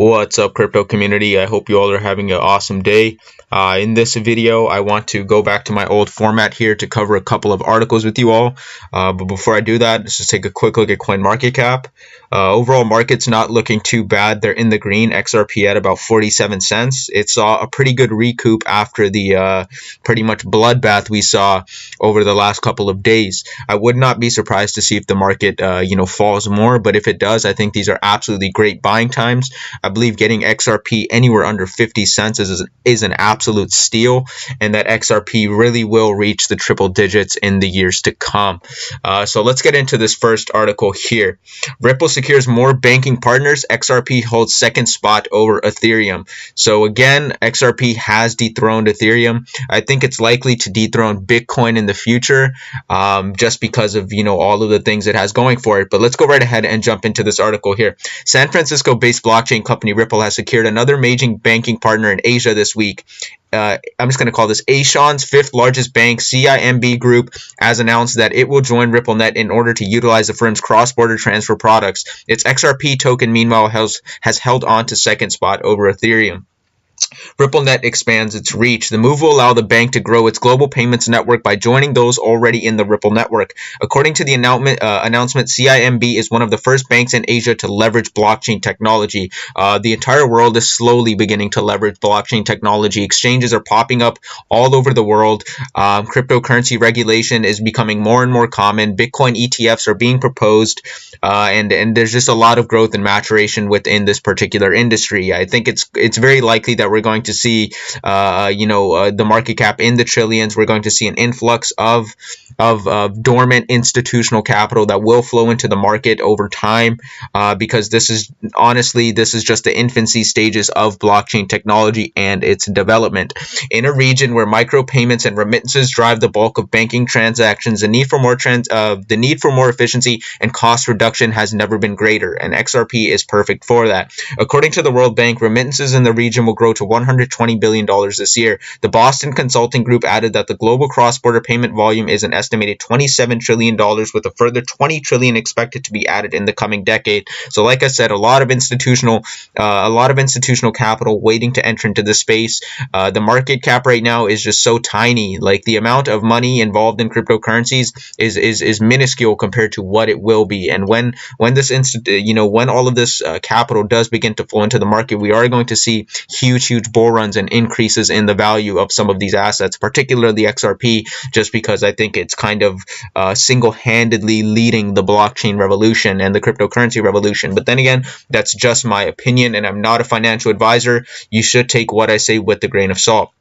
What's up, crypto community? I hope you all are having an awesome day. In this video, I want to go back to my old format here to cover a couple of articles with you all. But before I do that, let's just take a quick look at CoinMarketCap. Overall, market's not looking too bad. They're in the green. XRP at about 47 cents. It saw a pretty good recoup after the pretty much bloodbath we saw over the last couple of days. I would not be surprised to see if the market falls more, but if it does, I think these are absolutely great buying times. I believe getting XRP anywhere under 50 cents is an absolute steal, and that XRP really will reach the triple digits in the years to come. So let's get into this first article here. Ripple secures more banking partners. XRP holds second spot over Ethereum. So again, XRP has dethroned Ethereum. I think it's likely to dethrone Bitcoin in the future, just because of all of the things it has going for it. But let's go right ahead and jump into this article here. San Francisco-based blockchain company Ripple has secured another major banking partner in Asia this week. I'm just going to call this Asian's fifth largest bank, CIMB Group, has announced that it will join RippleNet in order to utilize the firm's cross-border transfer products. Its XRP token, meanwhile, has held on to second spot over Ethereum. RippleNet expands its reach. The move will allow the bank to grow its global payments network by joining those already in the Ripple network. According to the announcement, CIMB is one of the first banks in Asia to leverage blockchain technology. The entire world is slowly beginning to leverage blockchain technology. Exchanges are popping up all over the world. Cryptocurrency regulation is becoming more and more common. Bitcoin ETFs are being proposed, and there's just a lot of growth and maturation within this particular industry. I think it's very likely that we're going to see the market cap in the trillions. We're going to see an influx of dormant institutional capital that will flow into the market over time, because this is just the infancy stages of blockchain technology and its development. In a region where micropayments and remittances drive the bulk of banking transactions, the need for more efficiency and cost reduction has never been greater, and XRP is perfect for that. According to the World Bank, remittances in the region will grow to $120 billion this year. The Boston Consulting Group added that the global cross-border payment volume is an estimated $27 trillion, with a further $20 trillion expected to be added in the coming decade. So like I said, a lot of institutional capital waiting to enter into this space. The market cap right now is just so tiny. Like, the amount of money involved in cryptocurrencies is minuscule compared to what it will be. And when all of this capital does begin to flow into the market, we are going to see huge bull runs and increases in the value of some of these assets, particularly XRP, just because I think it's kind of single-handedly leading the blockchain revolution and the cryptocurrency revolution. But then again, that's just my opinion, and I'm not a financial advisor. You should take what I say with a grain of salt.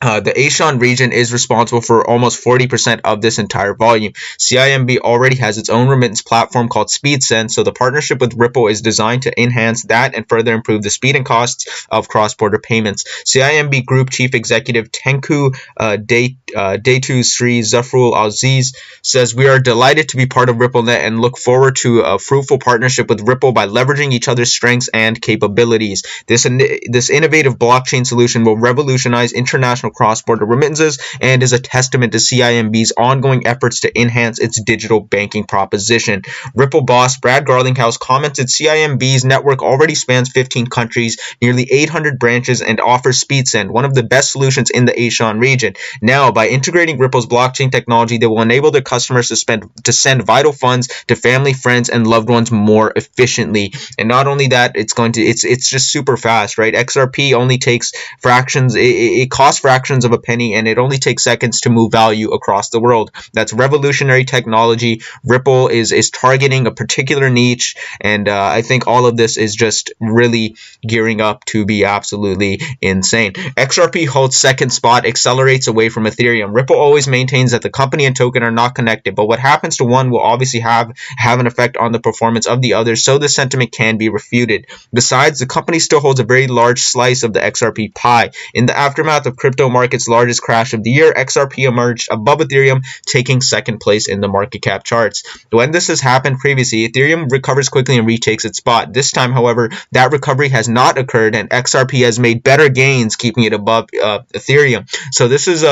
The Asian region is responsible for almost 40% of this entire volume. CIMB already has its own remittance platform called SpeedSend, so the partnership with Ripple is designed to enhance that and further improve the speed and costs of cross-border payments. CIMB Group Chief Executive Tengku Datu Sri Zafrul Aziz says, "We are delighted to be part of RippleNet and look forward to a fruitful partnership with Ripple by leveraging each other's strengths and capabilities. This innovative blockchain solution will revolutionize international cross-border remittances and is a testament to CIMB's ongoing efforts to enhance its digital banking proposition." Ripple boss Brad Garlinghouse commented, "CIMB's network already spans 15 countries, nearly 800 branches, and offers SpeedSend, one of the best solutions in the Asian region. Now, by integrating Ripple's blockchain technology, they will enable their customers to send vital funds to family, friends, and loved ones more efficiently." And not only that, it's just super fast, right? XRP only takes fractions. It costs fractions of a penny, and it only takes seconds to move value across the world. That's revolutionary technology. Ripple is targeting a particular niche, and I think all of this is just really gearing up to be absolutely insane. XRP holds second spot, accelerates away from Ethereum. Ripple always maintains that the company and token are not connected, but what happens to one will obviously have an effect on the performance of the other, so the sentiment can be refuted. Besides, the company still holds a very large slice of the XRP pie. In the aftermath of crypto market's largest crash of the year, XRP emerged above Ethereum, taking second place in the market cap charts. When this has happened previously, Ethereum recovers quickly and retakes its spot. This time, however, that recovery has not occurred, and XRP has made better gains, keeping it above Ethereum. So this is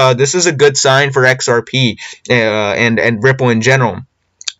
a good sign for XRP and Ripple in general.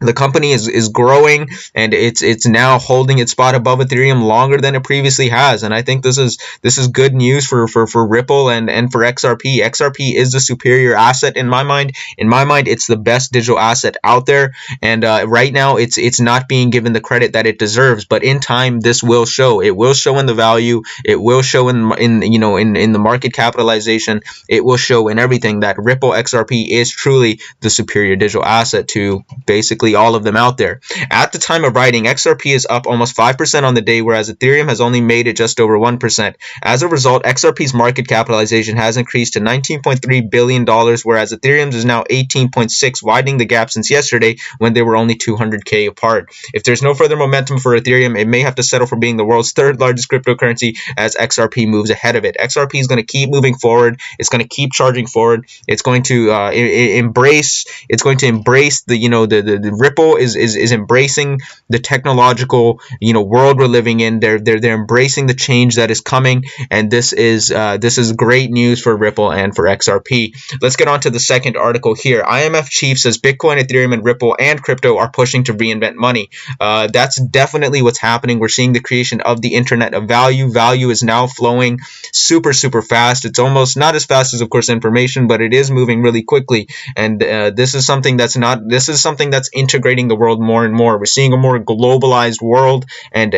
The company is growing, and it's now holding its spot above Ethereum longer than it previously has. And I think this is good news for Ripple and for XRP. XRP is the superior asset in my mind. In my mind, it's the best digital asset out there, and right now it's not being given the credit that it deserves. But in time, this will show. It will show in the value. It will show in the market capitalization. It will show in everything that Ripple XRP is truly the superior digital asset to basically all of them out there. At the time of writing, XRP is up almost 5% on the day, whereas Ethereum has only made it just over 1%. As a result, XRP's market capitalization has increased to $19.3 billion, whereas Ethereum's is now 18.6, widening the gap since yesterday when they were only 200K apart. If there's no further momentum for Ethereum, it may have to settle for being the world's third largest cryptocurrency as XRP moves ahead of it. XRP is going to keep moving forward. It's going to keep charging forward. It's going to embrace the Ripple is embracing the technological world we're living in. They're embracing the change that is coming, and this is great news for Ripple and for XRP. Let's get on to the second article here. IMF chief says Bitcoin, Ethereum, and Ripple and crypto are pushing to reinvent money. That's definitely what's happening. We're seeing the creation of the internet of value. Value is now flowing super fast. It's almost not as fast as, of course, information, but it is moving really quickly. And this is something that's integrating the world more and more. We're seeing a more globalized world, and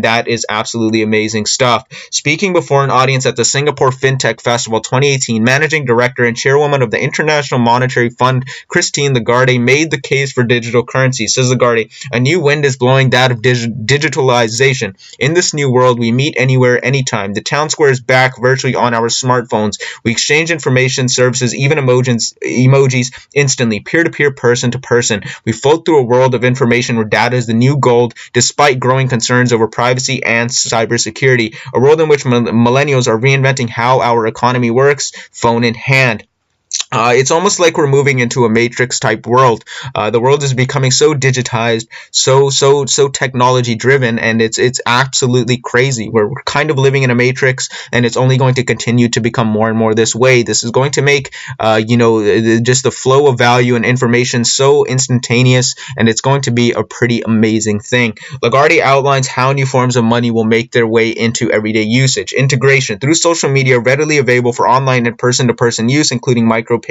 that is absolutely amazing stuff. Speaking before an audience at the Singapore FinTech Festival 2018, managing director and chairwoman of the International Monetary Fund, Christine Lagarde, made the case for digital currency. Says Lagarde, a new wind is blowing that of digitalization. In this new world, we meet anywhere, anytime. The town square is back virtually on our smartphones. We exchange information, services, even emojis instantly, peer-to-peer, person-to-person. We float through a world of information where data is the new gold, despite growing concerns over privacy and cybersecurity. A world in which millennials are reinventing how our economy works, phone in hand. It's almost like we're moving into a Matrix type world. The world is becoming so digitized, so technology driven, and it's absolutely crazy. We're kind of living in a Matrix, and it's only going to continue to become more and more this way. This is going to make just the flow of value and information so instantaneous, and it's going to be a pretty amazing thing. Lagarde outlines how new forms of money will make their way into everyday usage. Integration through social media, readily available for online and person-to-person use, including micropayments,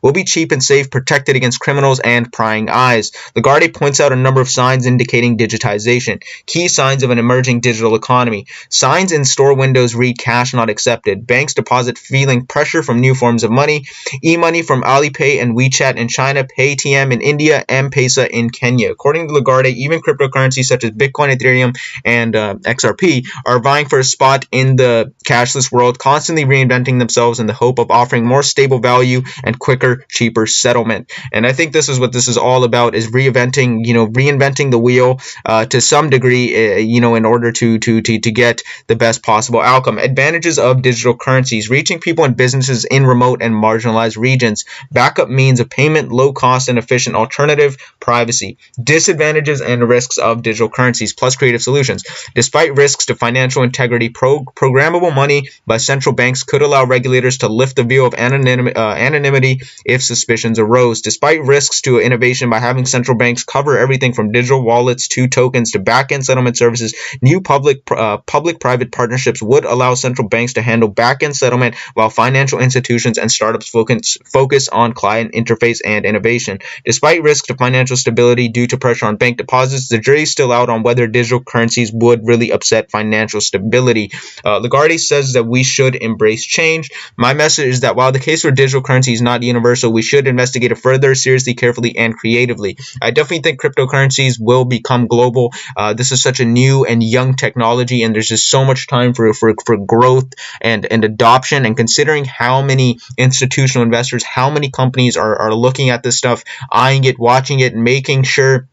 will be cheap and safe, protected against criminals and prying eyes. Lagarde points out a number of signs indicating digitization. Key signs of an emerging digital economy. Signs in store windows read cash not accepted. Banks deposit feeling pressure from new forms of money. E-money from Alipay and WeChat in China, Paytm in India, M-Pesa in Kenya. According to Lagarde, even cryptocurrencies such as Bitcoin, Ethereum, and XRP are vying for a spot in the cashless world, constantly reinventing themselves in the hope of offering more stable value and quicker, cheaper settlement. And I think this is what this is all about, is reinventing the wheel to some degree, in order to get the best possible outcome. Advantages of digital currencies: reaching people and businesses in remote and marginalized regions. Backup means of payment, low cost and efficient alternative. Privacy. Disadvantages and risks of digital currencies plus creative solutions. Despite risks to financial integrity, programmable money by central banks could allow regulators to lift the veil of anonymity if suspicions arose. Despite risks to innovation by having central banks cover everything from digital wallets to tokens to back-end settlement services, new public-private partnerships would allow central banks to handle back-end settlement while financial institutions and startups focus on client interface and innovation. Despite risk to financial stability due to pressure on bank deposits, the jury is still out on whether digital currencies would really upset financial stability. Lagarde says that we should embrace change. My message is that while the case for digital currency is not universal, we should investigate it further, seriously, carefully, and creatively. I definitely think cryptocurrencies will become global. This is such a new and young technology, and there's just so much time for growth and adoption. And considering how many institutional investors, how many companies are looking at this stuff, eyeing it, watching it, and making sure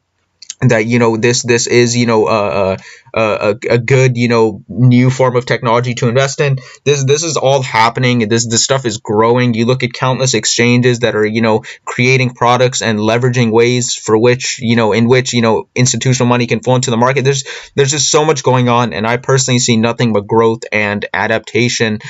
that this is a good, new form of technology to invest in. This is all happening. This stuff is growing. You look at countless exchanges that are, creating products and leveraging ways for which, in which, institutional money can flow into the market. There's just so much going on, and I personally see nothing but growth and adaptation,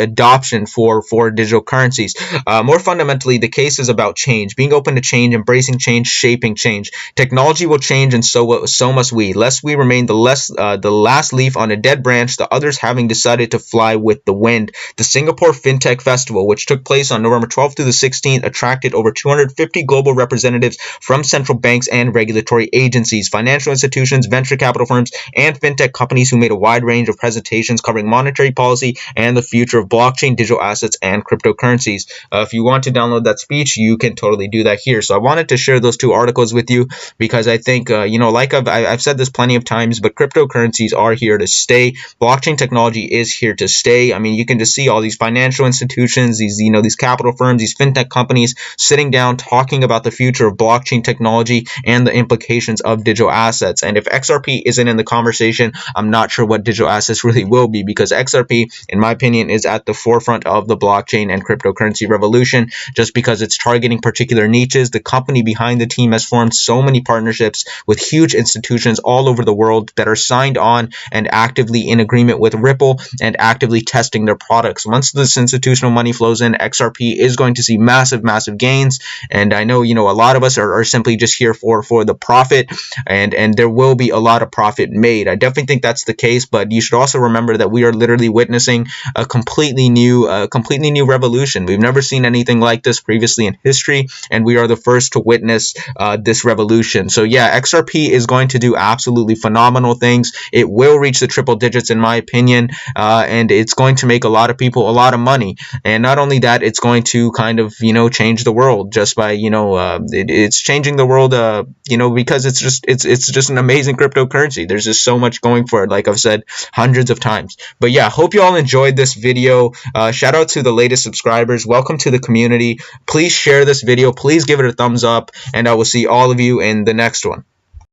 adoption for digital currencies. More fundamentally, the case is about change, being open to change, embracing change, shaping change. Technology will change, and so must we. Lest we remain the last leaf on a dead branch, the others having decided to fly with the wind. The Singapore FinTech Festival, which took place on November 12th through the 16th, attracted over 250 global representatives from central banks and regulatory agencies, financial institutions, venture capital firms, and fintech companies, who made a wide range of presentations covering monetary policy and the future of blockchain, digital assets, and cryptocurrencies. If you want to download that speech, you can totally do that here. So I wanted to share those two articles with you because I think, like I've said this plenty of times, but cryptocurrencies are here to stay. Blockchain technology is here to stay. I mean, you can just see all these financial institutions, these capital firms, these fintech companies sitting down talking about the future of blockchain technology and the implications of digital assets. And if XRP isn't in the conversation, I'm not sure what digital assets really will be, because XRP, in my opinion, is at the forefront of the blockchain and cryptocurrency revolution, just because it's targeting particular niches. The company behind the team has formed so many partnerships with huge institutions all over the world that are signed on and actively in agreement with Ripple and actively testing their products. Once this institutional money flows in, XRP is going to see massive gains. And I know, a lot of us are simply just here for the profit, and there will be a lot of profit made. I definitely think that's the case, but you should also remember that we are literally witnessing a completely new revolution. We've never seen anything like this previously in history, and we are the first to witness this revolution. So yeah, XRP is going to do absolutely phenomenal things. It will reach the triple digits, in my opinion, and it's going to make a lot of people a lot of money. And not only that, it's going to kind of, change the world just by, it's changing the world, because it's just an amazing cryptocurrency. There's just so much going for it, like I've said hundreds of times. But yeah, hope you all enjoyed this video. Shout out to the latest subscribers. Welcome to the community. Please share this video. Please give it a thumbs up, and I will see all of you in the next one.